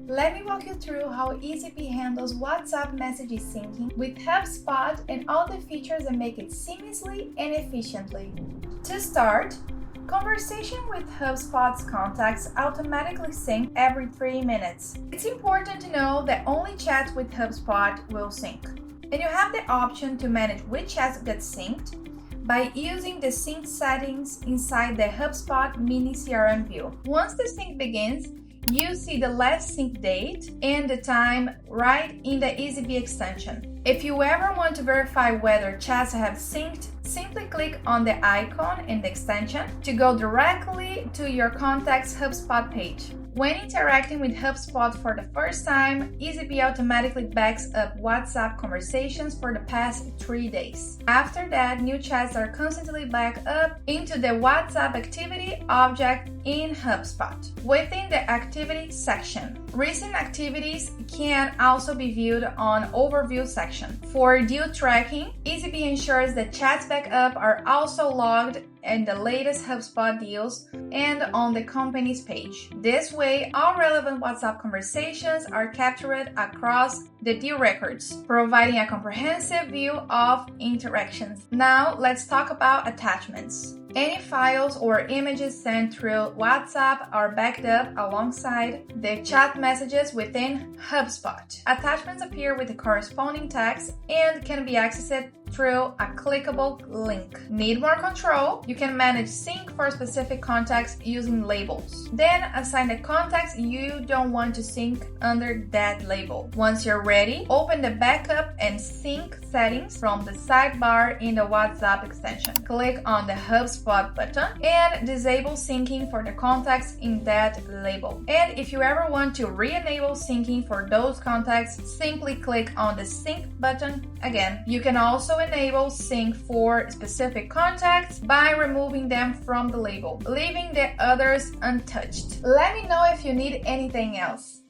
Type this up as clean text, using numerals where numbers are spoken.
Let me walk you through how Eazybe handles WhatsApp messages syncing with HubSpot and all the features that make it seamlessly and efficiently. To start, conversation with HubSpot's contacts automatically sync every 3 minutes. It's important to know that only chats with HubSpot will sync. And you have the option to manage which chats get synced by using the sync settings inside the HubSpot mini CRM view. Once the sync begins, you see the last sync date and the time right in the Eazybe extension. If you ever want to verify whether chats have synced, simply click on the icon in the extension to go directly to your contact's HubSpot page. When interacting with HubSpot for the first time, Eazybe automatically backs up WhatsApp conversations for the past 3 days. After that, new chats are constantly backed up into the WhatsApp activity object in HubSpot. Within the activity section, recent activities can also be viewed on Overview section. For due tracking, Eazybe ensures that chats backup are also logged in the latest HubSpot deals and on the company's page. This way, all relevant WhatsApp conversations are captured across the deal records, providing a comprehensive view of interactions. Now, let's talk about attachments. Any files or images sent through WhatsApp are backed up alongside the chat messages within HubSpot. Attachments appear with the corresponding text and can be accessed through a clickable link. Need more control? You can manage sync for specific contacts using labels. Then assign the contacts you don't want to sync under that label. Once you're ready, open the backup and sync settings from the sidebar in the WhatsApp extension. Click on the HubSpot button and disable syncing for the contacts in that label. And if you ever want to re-enable syncing for those contacts, simply click on the sync button again. You can also enable sync for specific contacts by removing them from the label, leaving the others untouched. Let me know if you need anything else.